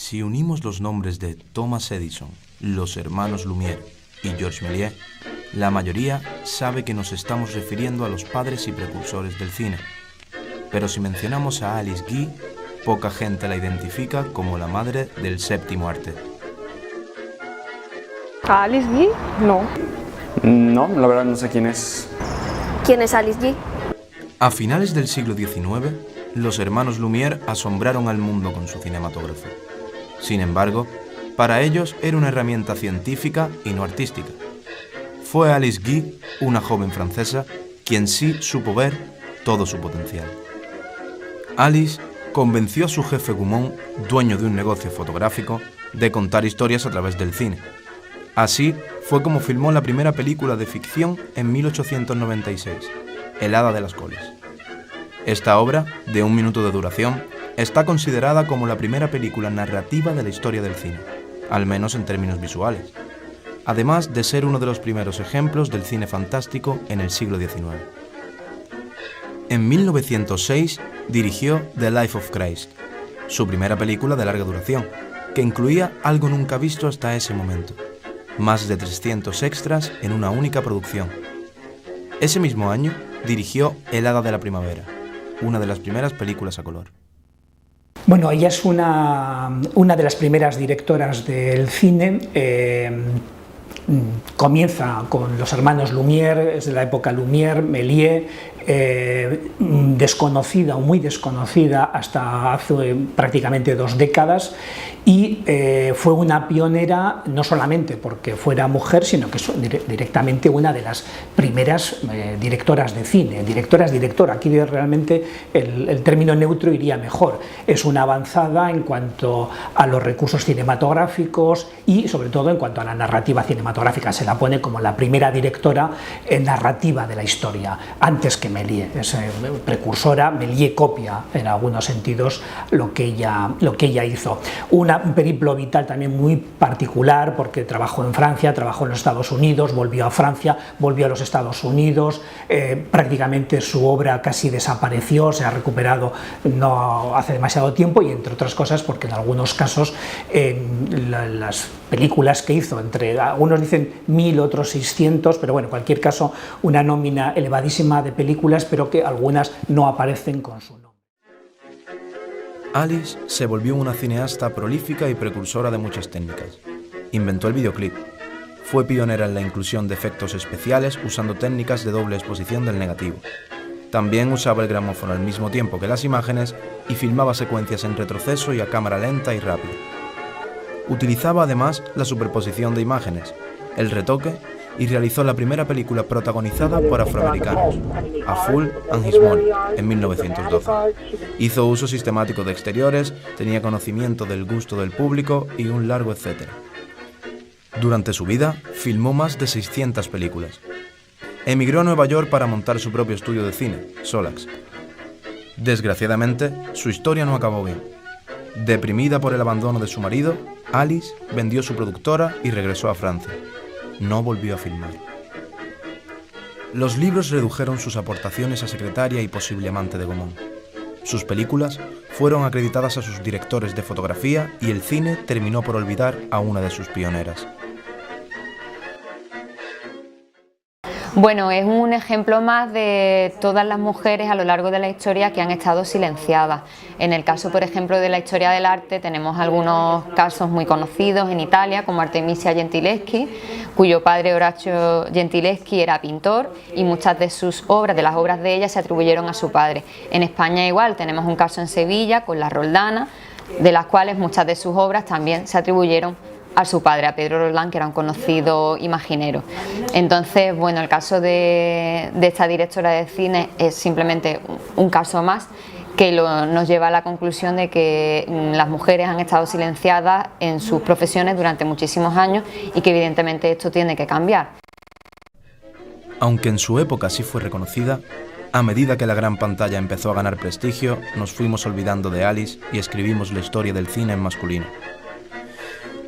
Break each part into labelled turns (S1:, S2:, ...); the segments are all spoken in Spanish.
S1: Si unimos los nombres de Thomas Edison, los hermanos Lumière y Georges Méliès, la mayoría sabe que nos estamos refiriendo a los padres y precursores del cine. Pero si mencionamos a Alice Guy, poca gente la identifica como la madre del séptimo arte.
S2: ¿A Alice Guy? No.
S3: No, la verdad no sé quién es.
S4: ¿Quién es Alice Guy?
S1: A finales del siglo XIX, los hermanos Lumière asombraron al mundo con su cinematógrafo. Sin embargo, para ellos era una herramienta científica y no artística. Fue Alice Guy, una joven francesa, quien sí supo ver todo su potencial. Alice convenció a su jefe Gaumont, dueño de un negocio fotográfico, de contar historias a través del cine. Así fue como filmó la primera película de ficción en 1896, El hada de las coles. Esta obra, de 1 minuto de duración, está considerada como la primera película narrativa de la historia del cine, al menos en términos visuales, además de ser uno de los primeros ejemplos del cine fantástico en el siglo XIX. En 1906 dirigió The Life of Christ, su primera película de larga duración, que incluía algo nunca visto hasta ese momento: más de 300 extras en una única producción. Ese mismo año dirigió El hada de la primavera, una de las primeras películas a color.
S5: Bueno, ella es una de las primeras directoras del cine. Comienza con los hermanos Lumière, es de la época Lumière, Méliès, desconocida o muy desconocida hasta hace prácticamente 2 décadas, y fue una pionera no solamente porque fuera mujer, sino que directamente una de las primeras directoras de cine. Directora, aquí realmente el término neutro iría mejor. Es una avanzada en cuanto a los recursos cinematográficos y sobre todo en cuanto a la narrativa cinematográfica. Se la pone como la primera directora narrativa de la historia, antes que Méliès. Es precursora. Méliès copia en algunos sentidos lo que ella hizo. Un periplo vital también muy particular, porque trabajó en Francia, trabajó en los Estados Unidos, volvió a Francia, volvió a los Estados Unidos, prácticamente su obra casi desapareció, se ha recuperado no hace demasiado tiempo, y entre otras cosas porque en algunos casos las películas que hizo, entre algunos dicen 1000, otros 600, pero bueno, en cualquier caso una nómina elevadísima de películas, pero que algunas no aparecen con su nombre.
S1: Alice se volvió una cineasta prolífica y precursora de muchas técnicas. Inventó el videoclip. Fue pionera en la inclusión de efectos especiales usando técnicas de doble exposición del negativo. También usaba el gramófono al mismo tiempo que las imágenes y filmaba secuencias en retroceso y a cámara lenta y rápida. Utilizaba además la superposición de imágenes, el retoque, y realizó la primera película protagonizada por afroamericanos, A Fool and His Money, en 1912. Hizo uso sistemático de exteriores, tenía conocimiento del gusto del público y un largo etcétera. Durante su vida, filmó más de 600 películas. Emigró a Nueva York para montar su propio estudio de cine, Solax. Desgraciadamente, su historia no acabó bien. Deprimida por el abandono de su marido, Alice vendió su productora y regresó a Francia. No volvió a filmar. Los libros redujeron sus aportaciones a secretaria y posible amante de Gaumont. Sus películas fueron acreditadas a sus directores de fotografía y el cine terminó por olvidar a una de sus pioneras.
S6: Bueno, es un ejemplo más de todas las mujeres a lo largo de la historia que han estado silenciadas. En el caso, por ejemplo, de la historia del arte, tenemos algunos casos muy conocidos en Italia, como Artemisia Gentileschi, cuyo padre Orazio Gentileschi era pintor y muchas de sus obras, de las obras de ella, se atribuyeron a su padre. En España igual, tenemos un caso en Sevilla con las Roldanas, de las cuales muchas de sus obras también se atribuyeron a su padre, a Pedro Roldán, que era un conocido imaginero. Entonces, bueno, el caso de esta directora de cine es simplemente un caso más que nos lleva a la conclusión de que las mujeres han estado silenciadas en sus profesiones durante muchísimos años y que evidentemente esto tiene que cambiar.
S1: Aunque en su época sí fue reconocida, a medida que la gran pantalla empezó a ganar prestigio, nos fuimos olvidando de Alice y escribimos la historia del cine en masculino.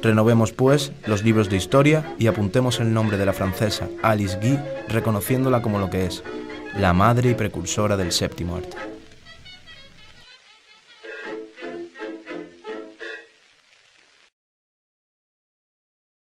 S1: Renovemos, pues, los libros de historia y apuntemos el nombre de la francesa Alice Guy, reconociéndola como lo que es, la madre y precursora del séptimo arte.